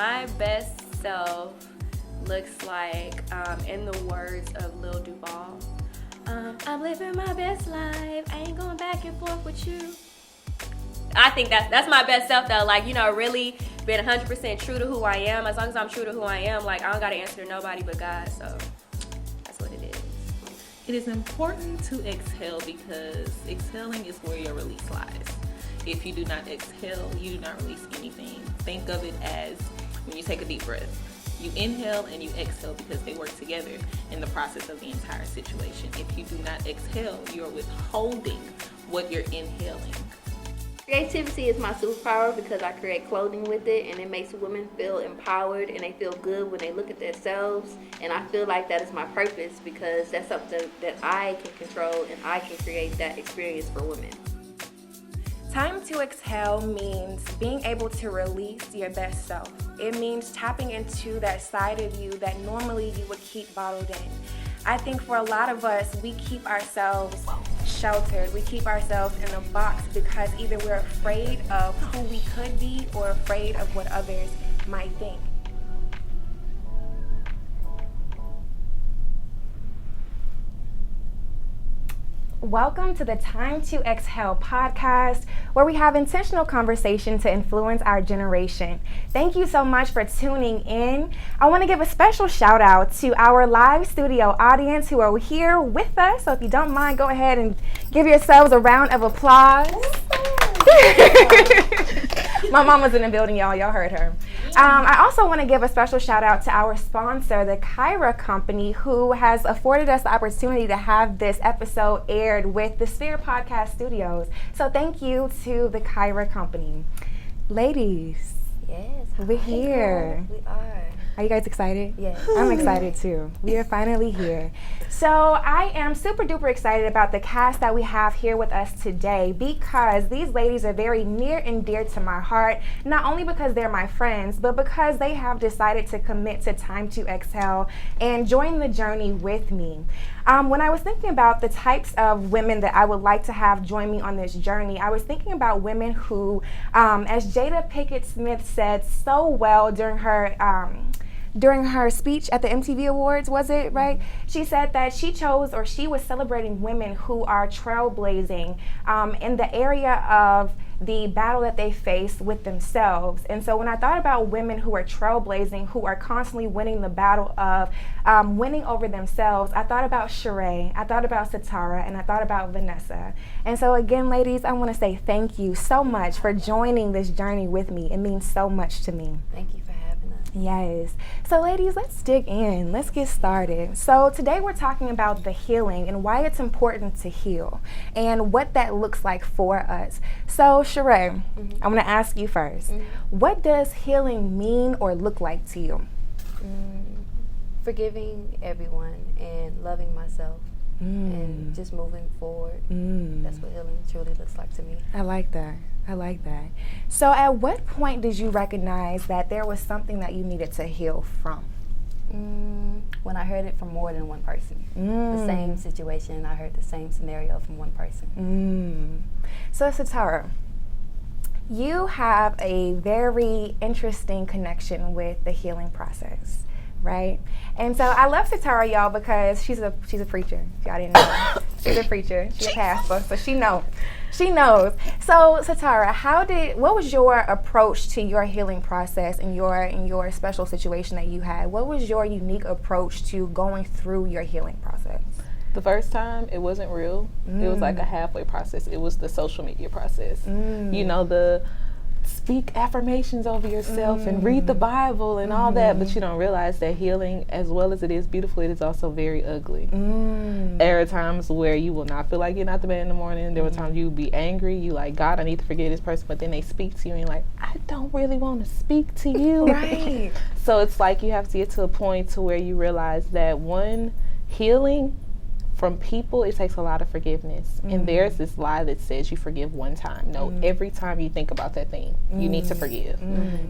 my best self looks like, in the words of Lil Duval, I'm living my best life. I ain't going back and forth with you. I think that's my best self though. Like, really being 100% true to who I am. As long as I'm true to who I am, like, I don't gotta answer to nobody but God. So that's what it is. It is important to exhale because exhaling is where your release lies. If you do not exhale, you do not release anything. Think of it as when you take a deep breath. You inhale and you exhale because they work together in the process of the entire situation. If you do not exhale, you're withholding what you're inhaling. Creativity is my superpower because I create clothing with it, and it makes women feel empowered and they feel good when they look at themselves. And I feel like that is my purpose because that's something that I can control and I can create that experience for women. Time to exhale means being able to release your best self. It means tapping into that side of you that normally you would keep bottled in. I think for a lot of us, we keep ourselves sheltered. We keep ourselves in a box because either we're afraid of who we could be or afraid of what others might think. Welcome to the Time to Exhale podcast, where we have intentional conversation to influence our generation. Thank you so much for tuning in. I want to give a special shout out to our live studio audience who are here with us. So if you don't mind, go ahead and give yourselves a round of applause. My mama's in the building, y'all. Y'all heard her. I also want to give a special shout out to our sponsor, the Kyra Company, who has afforded us the opportunity to have this episode aired with the Sphere Podcast Studios. So thank you to the Kyra Company. Ladies, Yes, we're here. We are. Are you guys excited? Yes. I'm excited too. We are finally here. So I am super duper excited about the cast that we have here with us today because these ladies are very near and dear to my heart, not only because they're my friends, but because they have decided to commit to Time to Exhale and join the journey with me. When I was thinking about the types of women that I would like to have join me on this journey, I was thinking about women who, as Jada Pinkett Smith said so well during her speech at the MTV Awards, was it, right? She said that she chose, or she was celebrating women who are trailblazing in the area of the battle that they face with themselves. And so when I thought about women who are trailblazing, who are constantly winning the battle of winning over themselves, I thought about Sheree, I thought about Satara, and I thought about Vanessa. And so again, ladies, I want to say thank you so much for joining this journey with me. It means so much to me. Thank you for having us. Yes. So ladies, let's dig in. Let's get started. So today we're talking about the healing and why it's important to heal and what that looks like for us. So Sheree, I'm going to ask you first. What does healing mean or look like to you? Forgiving everyone and loving myself and just moving forward. That's what healing truly looks like to me. I like that. I like that. So at what point did you recognize that there was something that you needed to heal from? When I heard it from more than one person. The same situation, I heard the same scenario from one person. So Satara, you have a very interesting connection with the healing process, right? And so I love Satara, y'all, because she's a preacher. Y'all didn't know. She's a preacher. She's a pastor, so she knows. She knows. So Satara, what was your approach to your healing process in your special situation that you had? What was your unique approach to going through your healing process? The first time, it wasn't real. It was like a halfway process. It was the social media process. You know, the speak affirmations over yourself and read the Bible and all that, but you don't realize that healing, as well as it is beautiful, it is also very ugly. There are times where you will not feel like getting out the bed in the morning. There were times you would be angry. You like, God, I need to forgive this person, but then they speak to you and you're like, I don't really want to speak to you. Right. So it's like you have to get to a point to where you realize that one, healing from people, it takes a lot of forgiveness. And there's this lie that says you forgive one time. No, every time you think about that thing, you need to forgive.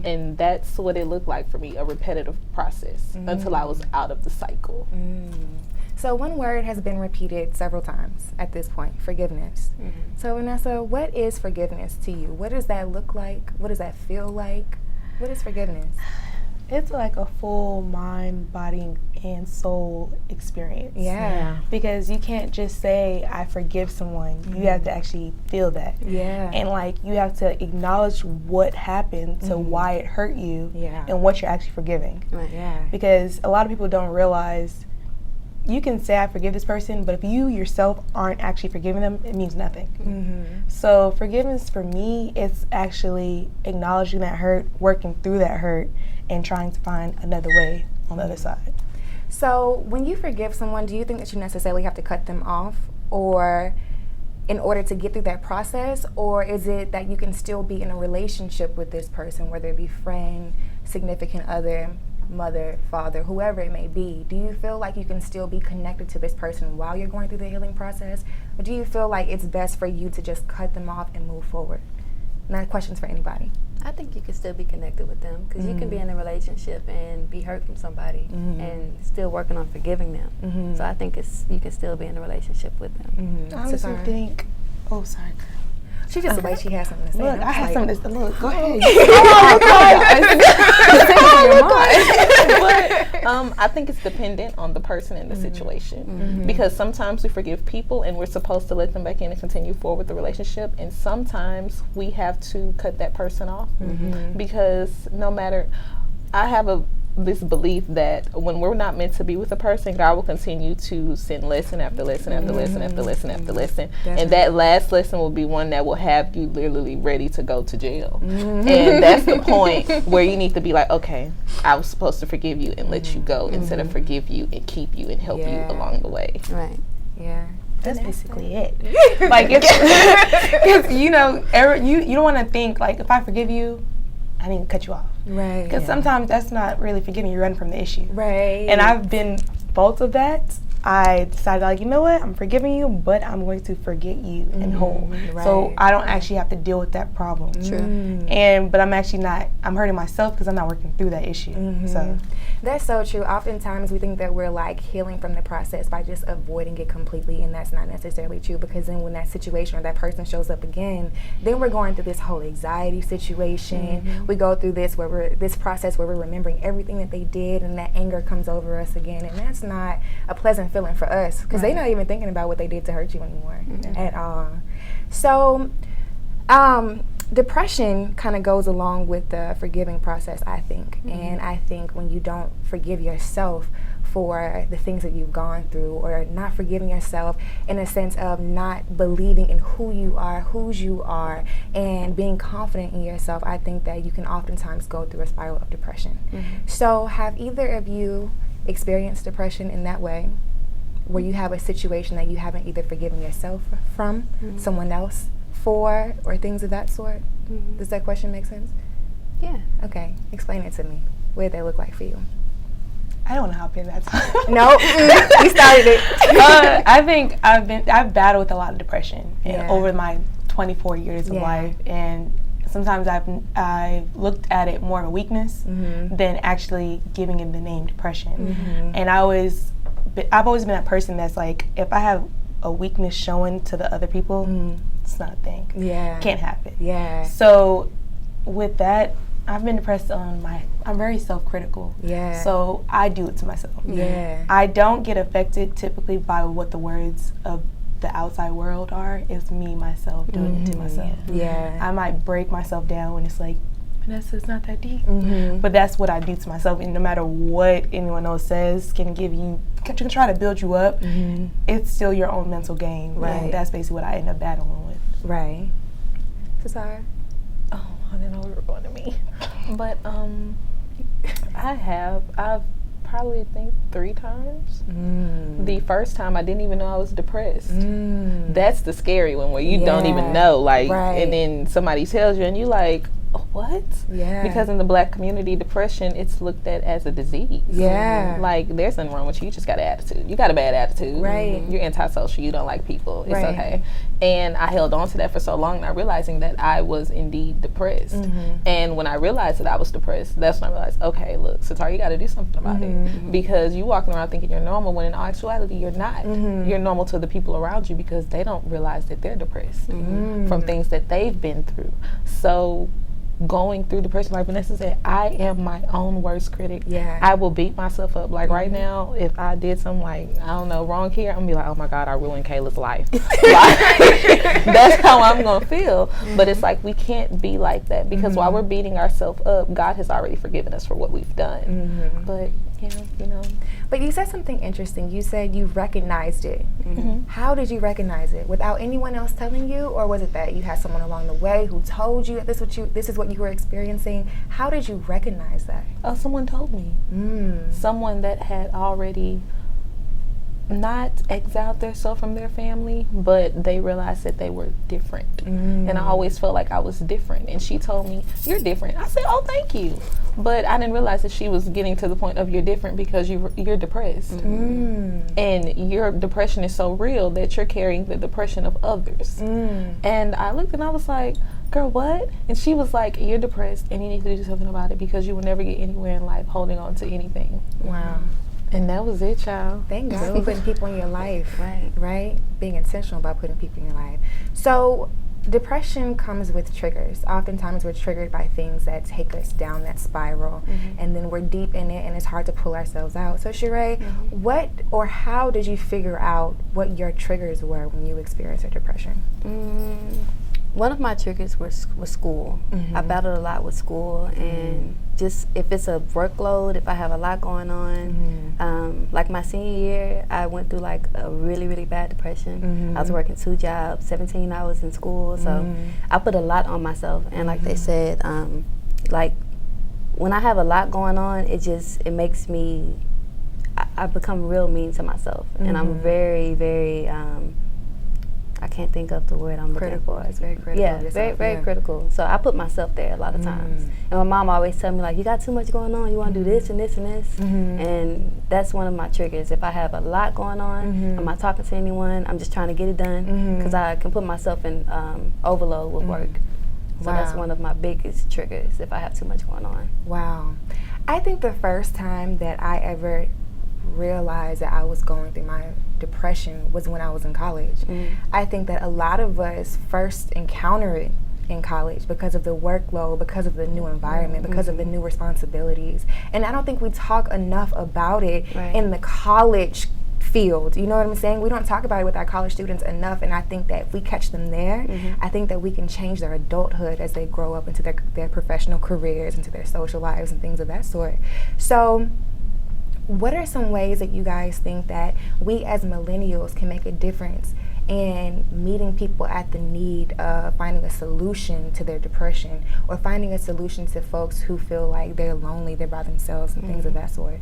And that's what it looked like for me, a repetitive process until I was out of the cycle. So one word has been repeated several times at this point, forgiveness. So Vanessa, what is forgiveness to you? What does that look like? What does that feel like? What is forgiveness? It's like a full mind, body, and soul experience. Yeah. Because you can't just say, I forgive someone. You have to actually feel that. Yeah. And like, you have to acknowledge what happened to why it hurt you Yeah. and what you're actually forgiving. Right. Yeah. Because a lot of people don't realize you can say I forgive this person, but if you yourself aren't actually forgiving them, it means nothing. Mm-hmm. So forgiveness for me, it's actually acknowledging that hurt, working through that hurt, and trying to find another way on the other side. So when you forgive someone, do you think that you necessarily have to cut them off, or in order to get through that process, or is it that you can still be in a relationship with this person, whether it be friend, significant other, mother, father, whoever it may be? Do you feel like you can still be connected to this person while you're going through the healing process, or do you feel like it's best for you to just cut them off and move forward? Not questions for anybody. I think you can still be connected with them because you can be in a relationship and be hurt from somebody and still working on forgiving them. So I think you can still be in a relationship with them. I honestly Sorry. think, oh, sorry, girl. She just the way she has something to say. Look, and I I'm had like, something to look. Go ahead. But I think it's dependent on the person and the situation. Because sometimes we forgive people and we're supposed to let them back in and continue forward with the relationship. And sometimes we have to cut that person off. Because no matter, I have this belief that when we're not meant to be with a person, God will continue to send lesson after lesson after lesson after lesson after lesson. And that last lesson will be one that will have you literally ready to go to jail. And that's the point where you need to be like, okay, I was supposed to forgive you and let you go instead of forgive you and keep you and help you along the way. Right. Yeah. That's basically it. Like, it's, you know, you don't want to think, like, if I forgive you, I need to cut you off. Right. Because sometimes that's not really forgiving, you're running from the issue. Right. And I've been both of that. I decided, like, you know what, I'm forgiving you, but I'm going to forget you in whole. So right. I don't actually have to deal with that problem. True. But I'm actually not, I'm hurting myself because I'm not working through that issue. So That's so true. Oftentimes we think that we're like healing from the process by just avoiding it completely, and that's not necessarily true, because then when that situation or that person shows up again, then we're going through this whole anxiety situation. We go through this process where we're remembering everything that they did, and that anger comes over us again, and that's not a pleasant feeling for us, because they're not even thinking about what they did to hurt you anymore at all. So depression kind of goes along with the forgiving process, I think. And I think when you don't forgive yourself for the things that you've gone through, or not forgiving yourself in a sense of not believing in who you are, whose you are, and being confident in yourself, I think that you can oftentimes go through a spiral of depression. So have either of you experienced depression in that way, where you have a situation that you haven't either forgiven yourself from, someone else for, or things of that sort? Does that question make sense? Yeah. Okay, explain it to me. What did that look like for you? I don't know how big that's. No, we started it. I think I've battled with a lot of depression over my 24 years of life, and sometimes I've looked at it more of a weakness than actually giving it the name depression. And I've always been that person that's like, if I have a weakness showing to the other people, it's not a thing. Yeah. Can't happen. Yeah. So with that, I've been depressed I'm very self-critical. Yeah. So I do it to myself. Yeah. I don't get affected typically by what the words of the outside world are. It's me, myself, doing it to myself. Yeah. I might break myself down when it's like, Vanessa, it's not that deep. But that's what I do to myself. And no matter what anyone else says can try to build you up, it's still your own mental game. Right. And that's basically what I end up battling with. Right. Cesar? Oh, I didn't know we were going to me. But I've probably think 3 times. The first time I didn't even know I was depressed. That's the scary one, where you don't even know, like, and then somebody tells you and you like, what? Yeah. Because in the Black community, depression, it's looked at as a disease. Yeah. Like, there's nothing wrong with you. You just got an attitude. You got a bad attitude. Right. You're antisocial. You don't like people. It's Right. okay. And I held on to that for so long, not realizing that I was indeed depressed. And when I realized that I was depressed, that's when I realized, okay, look, Sitar, you got to do something about it. Because you walking around thinking you're normal, when in all actuality, you're not. You're normal to the people around you because they don't realize that they're depressed from things that they've been through. So going through depression, like Vanessa said, I am my own worst critic. Yeah. I will beat myself up. Like right now, if I did something like, I don't know, wrong here, I'm gonna be like, oh my God, I ruined Kayla's life. Like, that's how I'm gonna feel. But it's like, we can't be like that, because while we're beating ourselves up, God has already forgiven us for what we've done. But yeah, you know. But you said something interesting. You said you recognized it. How did you recognize it? Without anyone else telling you, or was it that you had someone along the way who told you that this is what you were experiencing? How did you recognize that? Oh, someone told me. Someone that had already not exiled themselves from their family, but they realized that they were different. And I always felt like I was different. And she told me, you're different. I said, oh, thank you. But I didn't realize that she was getting to the point of you're different because you're depressed. And your depression is so real that you're carrying the depression of others. And I looked and I was like, girl, what? And she was like, you're depressed and you need to do something about it, because you will never get anywhere in life holding on to anything. Wow. And that was it, child. Thank God for putting people in your life, right? Being intentional about putting people in your life. So depression comes with triggers. Oftentimes we're triggered by things that take us down that spiral, and then we're deep in it and it's hard to pull ourselves out. So Sheree, what or how did you figure out what your triggers were when you experienced your depression? One of my triggers was school. I battled a lot with school, and just if it's a workload, if I have a lot going on, like my senior year, I went through like a really, really bad depression. I was working 2 jobs, 17 hours in school, so I put a lot on myself. And like they said, like when I have a lot going on, it makes me, I become real mean to myself, and I'm very, very, I can't think of the word I'm looking for. It's very critical. Yeah, very, very critical. So I put myself there a lot of times. And my mom always tell me, like, you got too much going on. You want to do this and this and this. And that's one of my triggers. If I have a lot going on, I'm not talking to anyone. I'm just trying to get it done, because I can put myself in overload with work. So that's one of my biggest triggers, if I have too much going on. Wow. I think the first time that I ever realized that I was going through my depression was when I was in college. I think that a lot of us first encounter it in college because of the workload, because of the new environment, because of the new responsibilities. And I don't think we talk enough about it in the college field. You know what I'm saying? We don't talk about it with our college students enough, and I think that if we catch them there, I think that we can change their adulthood as they grow up into their professional careers, into their social lives and things of that sort. So what are some ways that you guys think that we as millennials can make a difference in meeting people at the need of finding a solution to their depression, or finding a solution to folks who feel like they're lonely, they're by themselves, and things of that sort?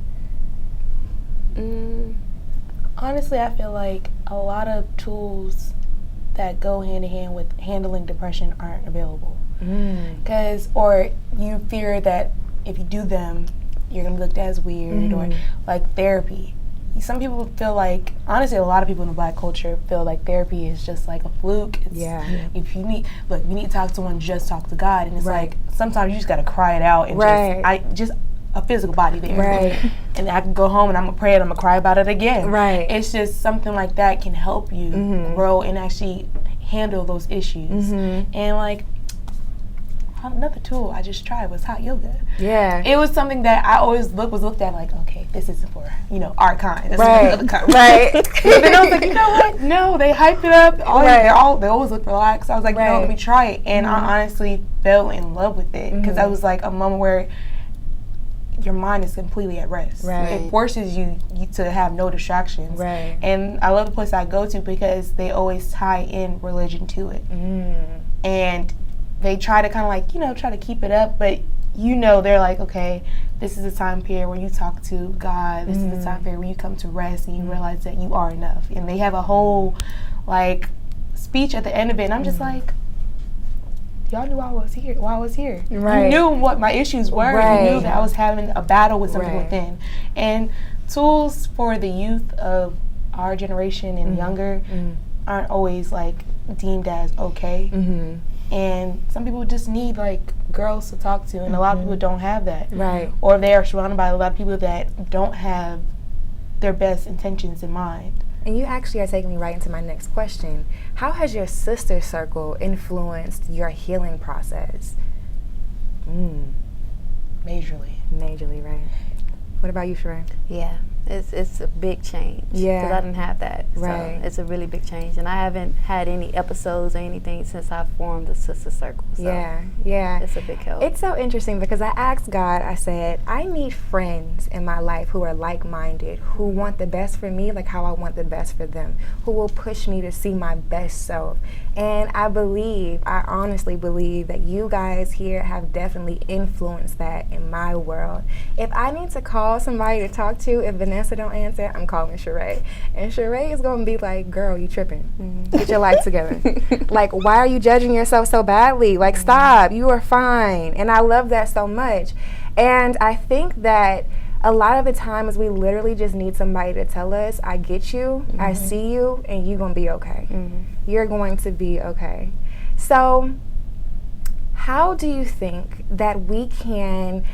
Honestly, I feel like a lot of tools that go hand in hand with handling depression aren't available. Or you fear that if you do them, you're gonna be looked at as weird, or like therapy. Some people feel like, honestly, a lot of people in the Black culture feel like therapy is just like a fluke. If you need, look, you need to talk to someone, just talk to God. And it's like, sometimes you just gotta cry it out, and just a physical body there. And I can go home and I'm gonna pray and I'm gonna cry about it again. It's just something like that can help you grow and actually handle those issues. And like, another tool I just tried was hot yoga. It was something that I always looked at like, okay, this isn't for, our kind. This is for other kind. But then I was like, you know what? No, they hype it up. They always look relaxed. I was like, let me try it. And I honestly fell in love with it, because that was like a moment where your mind is completely at rest. It forces you to have no distractions. And I love the place I go to because they always tie in religion to it. And they try to kind of like, try to keep it up, but they're like, okay, this is a time period where you talk to God. This is the time period where you come to rest and you realize that you are enough. And they have a whole like speech at the end of it, and I'm just like, y'all knew I was here. While I was here, you knew what my issues were. You knew that I was having a battle with something within. And tools for the youth of our generation and younger aren't always like deemed as okay. And some people just need like girls to talk to, and a lot of people don't have that. Or they are surrounded by a lot of people that don't have their best intentions in mind. And you actually are taking me right into my next question. How has your sister circle influenced your healing process? Majorly, right. What about you, Sheree? Yeah, it's a big change. Yeah. Because I didn't have that. Right. So it's a really big change. And I haven't had any episodes or anything since I formed the Sister Circle. So Yeah. it's a big help. It's so interesting because I asked God, I said, I need friends in my life who are like-minded, who want the best for me like how I want the best for them, who will push me to see my best self. And I honestly believe that you guys here have definitely influenced that in my world. If I need to call somebody to talk to, if Vanessa don't answer, I'm calling Sheree. And Sheree is going to be like, girl, you tripping. Get your life together. Like, why are you judging yourself so badly? Like, stop. You are fine. And I love that so much. And I think that a lot of the times we literally just need somebody to tell us, I get you, I see you, and you're going to be okay. You're going to be okay. So how do you think that we can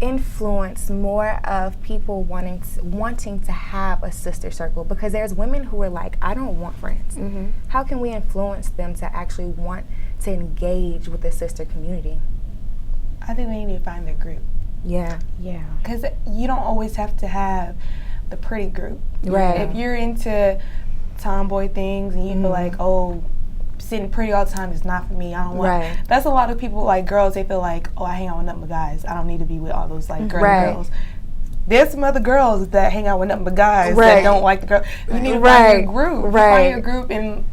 influence more of people wanting to have a sister circle? Because there's women who are like, I don't want friends. How can we influence them to actually want to engage with the sister community? I think we need to find their group. Yeah. Because you don't always have to have the pretty group. Right. If you're into tomboy things and you feel like, oh, sitting pretty all the time is not for me, I don't want. Right. That's a lot of people, like girls, they feel like, oh, I hang out with nothing but guys. I don't need to be with all those like girly girls. There's some other girls that hang out with nothing but guys that don't like the girl. You need to find your group. Find your group, and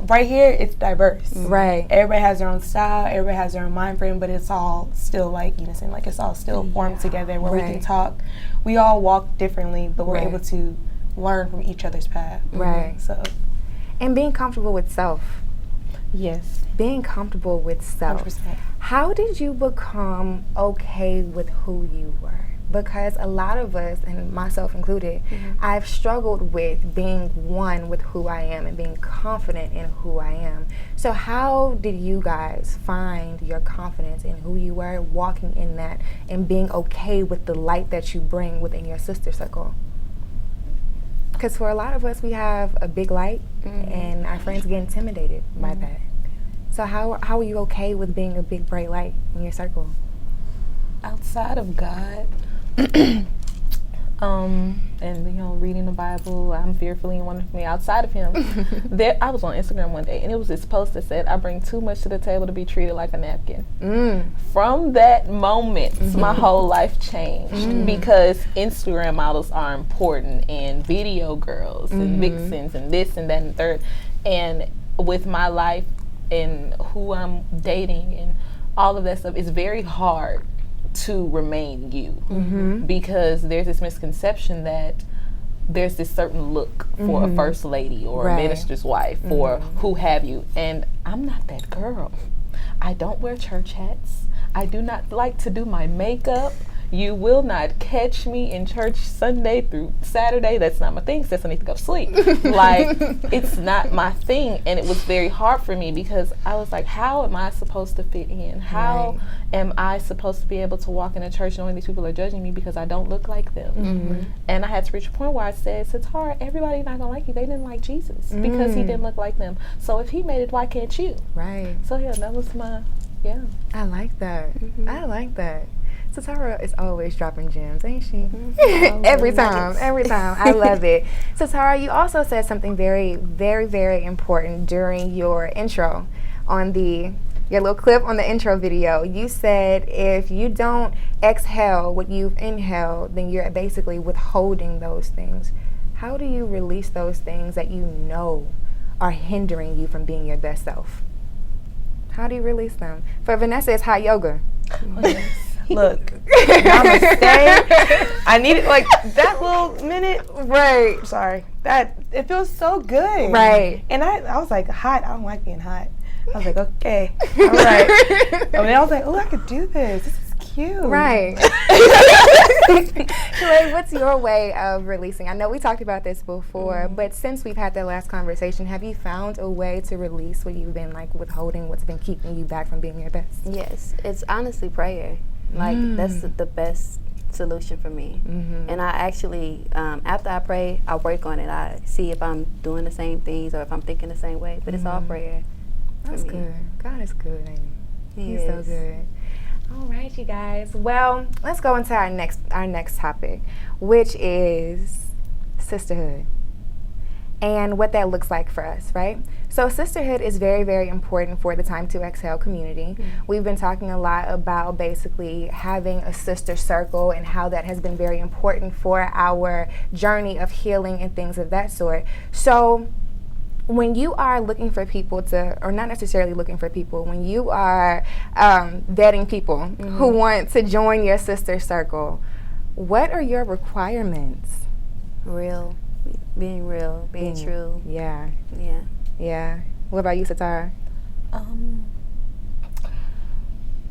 right here it's diverse. Right. Everybody has their own style. Everybody has their own mind frame, but it's all still like unison. Like it's all still formed together where we can talk. We all walk differently, but we're able to learn from each other's path. Right. So, and being comfortable with self. Yes. Being comfortable with self. 100%. How did you become okay with who you were? Because a lot of us, and myself included, I've struggled with being one with who I am and being confident in who I am. So how did you guys find your confidence in who you were, walking in that, and being okay with the light that you bring within your sister circle? Because for a lot of us, we have a big light, and our friends get intimidated by that. So how are you okay with being a big bright light in your circle? Outside of God, and reading the Bible, I'm fearfully and wonderfully outside of Him. I was on Instagram one day, and it was this post that said, "I bring too much to the table to be treated like a napkin." From that moment, my whole life changed because Instagram models are important, and video girls, and vixens, and this and that and third. And with my life and who I'm dating and all of that stuff, it's very hard to remain you because there's this misconception that there's this certain look for a first lady or a minister's wife or who have you, and I'm not that girl. I don't wear church hats. I do not like to do my makeup. You will not catch me in church Sunday through Saturday. That's not my thing. Sis, I need to go sleep. Like, it's not my thing. And it was very hard for me because I was like, how am I supposed to fit in? How am I supposed to be able to walk in a church knowing these people are judging me because I don't look like them? And I had to reach a point where I said, Satara, everybody's not going to like you. They didn't like Jesus because He didn't look like them. So if He made it, why can't you? Right. So yeah, that was my, I like that. I like that. Satara is always dropping gems, ain't she? Every time. I love it. Satara, you also said something very, very, very important during your intro on your little clip on the intro video. You said if you don't exhale what you've inhaled, then you're basically withholding those things. How do you release those things that you know are hindering you from being your best self? How do you release them? For Vanessa, it's hot yoga. Look, namaste. I needed like that little minute. Right. Sorry. That it feels so good. Right. And I was like, hot. I don't like being hot. I was like, okay, all right. And then I was like, oh, I could do this. This is cute. Right. Sheree, what's your way of releasing? I know we talked about this before, but since we've had that last conversation, have you found a way to release what you've been like withholding, what's been keeping you back from being your best? Yes, it's honestly prayer. Like that's the best solution for me. And I actually, after I pray, I work on it. I see if I'm doing the same things or if I'm thinking the same way. But it's all prayer. That's good. God is good, ain't He? He's so good. All right, you guys. Well, let's go into our next topic, which is sisterhood and what that looks like for us, right? So sisterhood is very, very important for the Time to Exhale community. We've been talking a lot about basically having a sister circle and how that has been very important for our journey of healing and things of that sort. So when you are looking for people to, or not necessarily looking for people, when you are vetting people who want to join your sister circle, what are your requirements? Being real, being true. Yeah. Yeah. Yeah. What about you, Satara?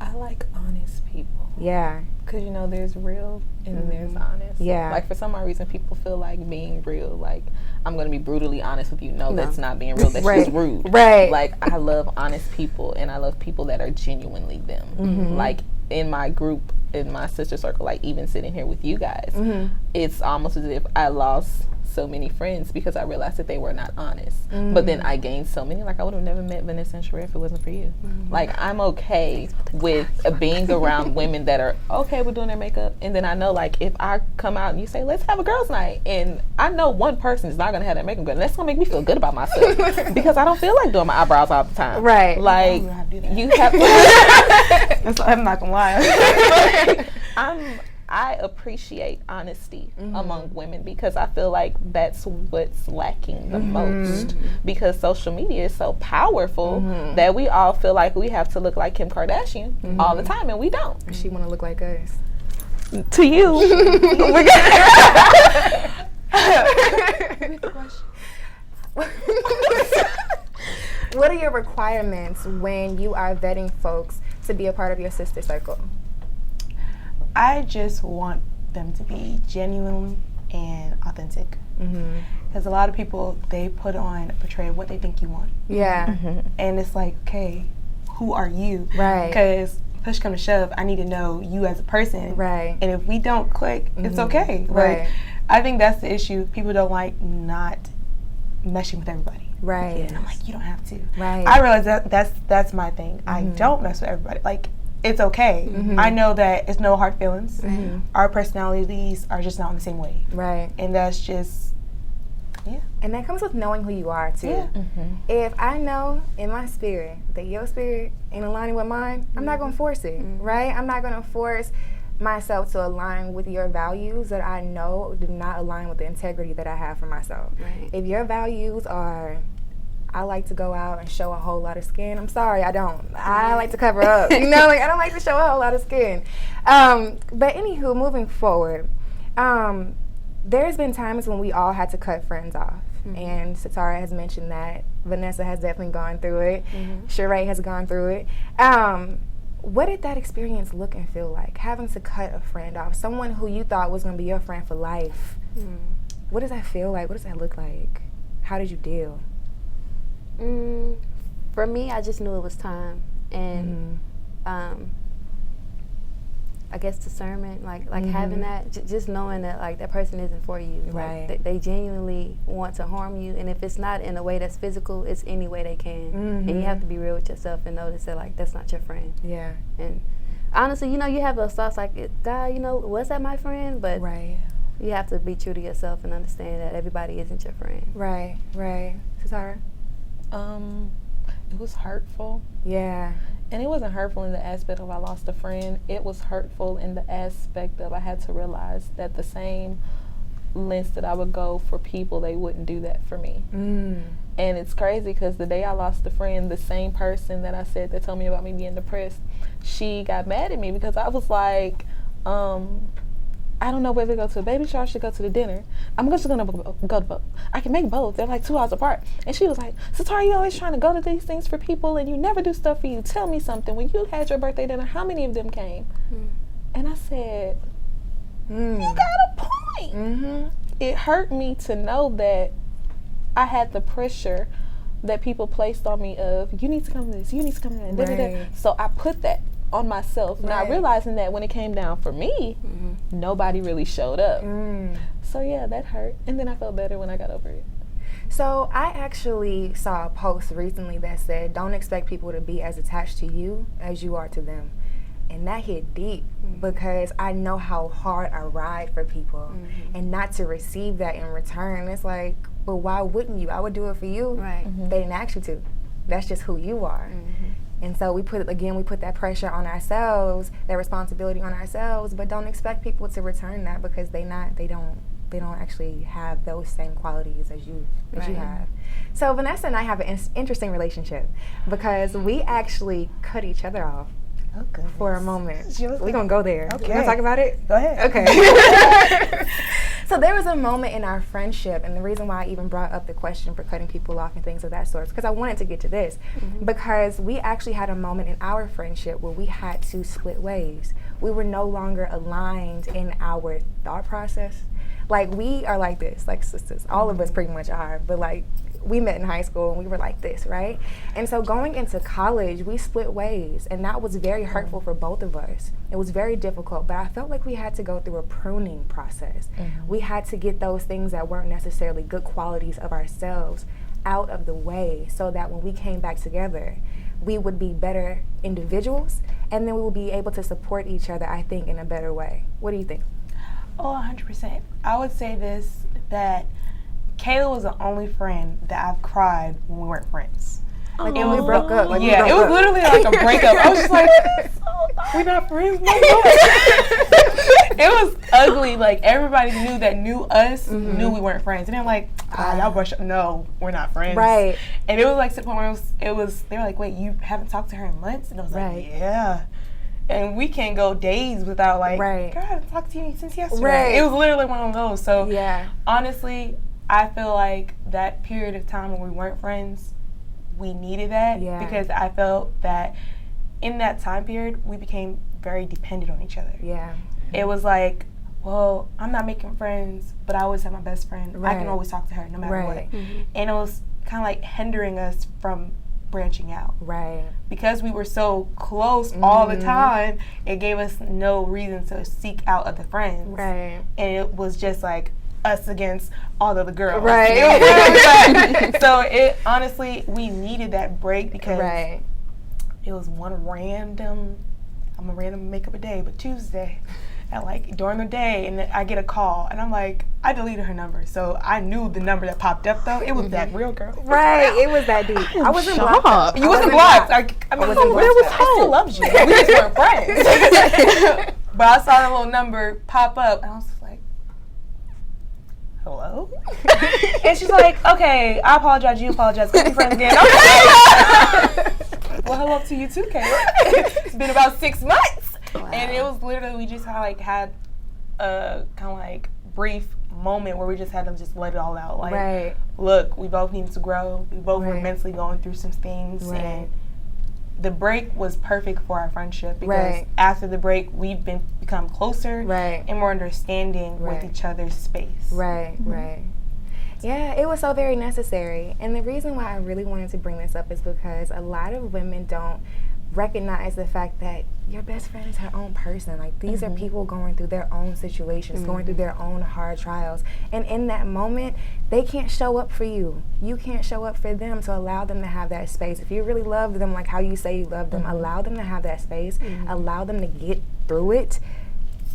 I like honest people. Yeah. Because, you know, there's real and then there's honest. Yeah. Like, for some odd reason, people feel like being real, like, I'm going to be brutally honest with you. No, that's not being real. That's just rude. Right. Like, I love honest people, and I love people that are genuinely them. Like, in my group, in my sister circle, like, even sitting here with you guys, it's almost as if I lost so many friends because I realized that they were not honest. But then I gained so many. Like, I would have never met Vanessa and Sheree if it wasn't for you. Like, I'm okay with being around women that are okay with doing their makeup. And then I know, like, if I come out and you say, let's have a girls' night, and I know one person is not going to have their makeup good, and that's going to make me feel good about myself because I don't feel like doing my eyebrows all the time. Right. Like, you have to. I'm not gonna lie. I appreciate honesty among women because I feel like that's what's lacking the most, because social media is so powerful that we all feel like we have to look like Kim Kardashian all the time, and we don't. She want to look like us. To you. What are your requirements when you are vetting folks to be a part of your sister circle? I just want them to be genuine and authentic. Because a lot of people, they portray what they think you want. Yeah. And it's like, okay, who are you? Right. Because push come to shove, I need to know you as a person. Right. And if we don't click, it's okay. Right. Like, I think that's the issue. People don't like not meshing with everybody. Right. And I'm like, you don't have to. Right. I realize that's my thing. I don't mess with everybody. Like, it's okay. I know that it's no hard feelings. Our personalities are just not on the same wave. Right. And that's just, yeah. And that comes with knowing who you are too. Yeah. If I know in my spirit that your spirit ain't aligning with mine, I'm not gonna force it, right? I'm not gonna force myself to align with your values that I know do not align with the integrity that I have for myself. Right. If your values are, I like to go out and show a whole lot of skin, I'm sorry, I don't. I like to cover up, you know, like I don't like to show a whole lot of skin. But anywho, moving forward, there's been times when we all had to cut friends off. And Satara has mentioned that. Vanessa has definitely gone through it. Sheree has gone through it. What did that experience look and feel like? Having to cut a friend off, someone who you thought was going to be your friend for life. What does that feel like? What does that look like? How did you deal? For me, I just knew it was time, and I guess discernment, like having that, just knowing that like that person isn't for you. Right. Like, they genuinely want to harm you, and if it's not in a way that's physical, it's any way they can. And you have to be real with yourself and notice that like that's not your friend. Yeah. And honestly, you know, you have those thoughts like, God, you know, was that my friend? But Right. you have to be true to yourself and understand that everybody isn't your friend. Right. Right. Satara? It was hurtful. Yeah. And it wasn't hurtful in the aspect of I lost a friend. It was hurtful in the aspect of I had to realize that the same lengths that I would go for people, they wouldn't do that for me. And it's crazy because the day I lost a friend, the same person that I said that told me about me being depressed, she got mad at me because I was like, I don't know whether to go to a baby shower or should go to the dinner. I'm just going to go to both. I can make both. They're like 2 hours apart. And she was like, Satara, you always trying to go to these things for people and you never do stuff for you. Tell me something. When you had your birthday dinner, how many of them came? And I said, you got a point. It hurt me to know that I had the pressure that people placed on me of, you need to come to this, you need to come to that. Right. So I put that on myself, not realizing that when it came down for me, nobody really showed up. So yeah, that hurt. And then I felt better when I got over it. So I actually saw a post recently that said, don't expect people to be as attached to you as you are to them. And that hit deep because I know how hard I ride for people, and not to receive that in return. It's like, but why wouldn't you? I would do it for you. Right. They didn't ask you to. That's just who you are. And so we put that pressure on ourselves, that responsibility on ourselves, but don't expect people to return that because they don't actually have those same qualities as you have. So Vanessa and I have an interesting relationship because we actually cut each other off for a moment. We're going to go there. Okay. You want to talk about it? Go ahead. Okay. So there was a moment in our friendship, and the reason why I even brought up the question for cutting people off and things of that sort is because I wanted to get to this, because we actually had a moment in our friendship where we had to split ways. We were no longer aligned in our thought process. Like, we are like this, like sisters. All of us pretty much are, but like, we met in high school and we were like this, right? And so going into college, we split ways, and that was very hurtful for both of us. It was very difficult, but I felt like we had to go through a pruning process. We had to get those things that weren't necessarily good qualities of ourselves out of the way so that when we came back together, we would be better individuals, and then we would be able to support each other, I think, in a better way. What do you think? Oh, 100%. I would say this, that Kayla was the only friend that I've cried when we weren't friends. Like when we broke up. Like Yeah, it was literally like a breakup. I was just like, we're not friends no more. It was ugly. Like, everybody knew us knew we weren't friends. And I'm like, y'all brush up. No, we're not friends. Right. And it was like to the point where they were like, wait, you haven't talked to her in months? And I was like, yeah. And we can't go days without like, girl, I haven't talked to you since yesterday. Right. It was literally one of those. So yeah, honestly, I feel like that period of time when we weren't friends, we needed that because I felt that in that time period, we became very dependent on each other. Yeah. It was like, well, I'm not making friends, but I always have my best friend. I can always talk to her no matter what. And it was kind of like hindering us from branching out. Right. Because we were so close all the time, it gave us no reason to seek out other friends. Right. And it was just like us against all the other girls. Right. It was really bad. So it honestly, we needed that break because it was one random, I'm a random make up a day, but Tuesday at like during the day, and then I get a call and I'm like, I deleted her number. So I knew the number that popped up though, it was that real girl. Right, it was that deep. I wasn't blocked. You wasn't blocked. I mean, wasn't blocked. there was hope. I still loved you. We just weren't friends. But I saw that little number pop up and I was just like, hello? And she's like, okay, I apologize, you apologize, we'll be friends again. Okay. Well, hello to you too, Kayla. It's been about 6 months. Wow. And it was literally, we just kind of like had a kind of like brief moment where we just had to just let it all out. Like, look, we both needed to grow. We both were mentally going through some things. And the break was perfect for our friendship because after the break, we've become closer and more understanding with each other's space. Yeah, it was so very necessary. And the reason why I really wanted to bring this up is because a lot of women don't recognize the fact that your best friend is her own person. Like, these are people going through their own situations, going through their own hard trials. And in that moment, they can't show up for you. You can't show up for them, to allow them to have that space. If you really love them, like how you say you love them, allow them to have that space. Allow them to get through it.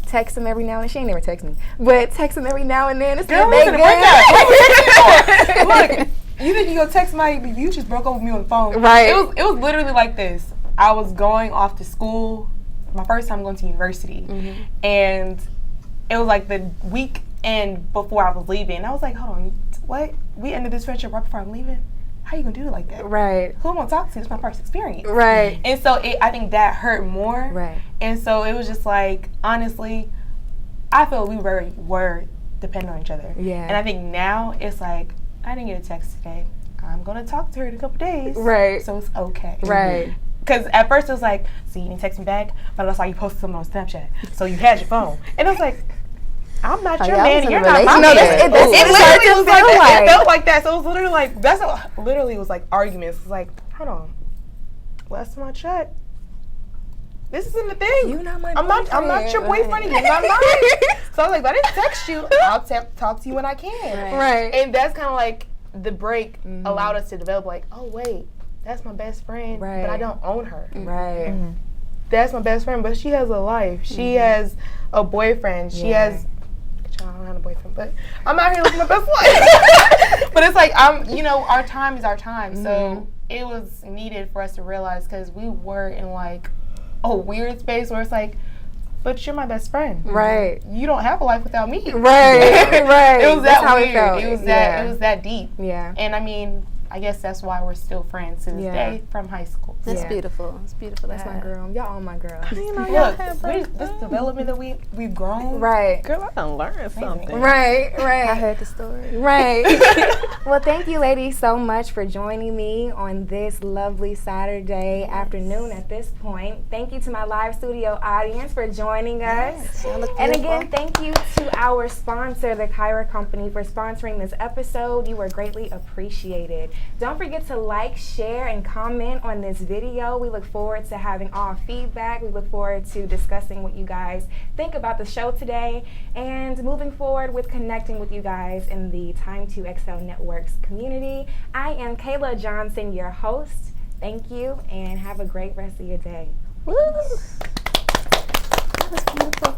Text them every now and then. She ain't never text me, but text them every now and then. It's girl, listen, look, you think you go text you just broke up with me on the phone. Right. It was literally like this. I was going off to school, my first time going to university, and it was like the weekend before I was leaving. I was like, hold on, what? We ended this friendship right before I'm leaving? How you gonna do it like that? Right. Who am I gonna talk to? It's my first experience. Right. And so I think that hurt more. Right. And so it was just like, honestly, I feel we were dependent on each other. Yeah. And I think now it's like, I didn't get a text today. I'm gonna talk to her in a couple days. Right. So it's okay. Right. Because at first it was like, so you didn't text me back, but I saw you posted something on Snapchat. So you had your phone. And I was like, I'm not your man, and you're not my man. It literally was like that. It felt like that. So it was literally like, literally it was like arguments. It was like, hold on, last time I checked, this isn't the thing. You're not my I'm not your boyfriend, and you're not mine. So I was like, if I didn't text you, I'll talk to you when I can. Right. And that's kind of like the break allowed us to develop like, oh wait, that's my best friend, but I don't own her. Right. That's my best friend, but she has a life. She has a boyfriend. She has. I don't have a boyfriend, but I'm out here living my best life. But it's like our time is our time. So it was needed for us to realize, because we were in like a weird space where it's like, but you're my best friend. Right. You don't have a life without me. Right. Right. It was That's that how weird. it felt. It was that. It was that deep. Yeah. And I mean, I guess that's why we're still friends to this day from high school. That's beautiful. It's beautiful. That's my girl. Y'all all my girls. You know, y'all Look, have this development that we've grown. Right. Girl, I done learned something. Right. I Right. heard the story. Right. Well, thank you, ladies, so much for joining me on this lovely Saturday afternoon at this point. Thank you to my live studio audience for joining us. And again, thank you to our sponsor, the Kyra Company, for sponsoring this episode. You are greatly appreciated. Don't forget to like, share, and comment on this video. We look forward to having all feedback. We look forward to discussing what you guys think about the show today and moving forward with connecting with you guys in the Time to Excel Networks community. I am Kayla Johnson, your host. Thank you, and have a great rest of your day. Woo! That was beautiful.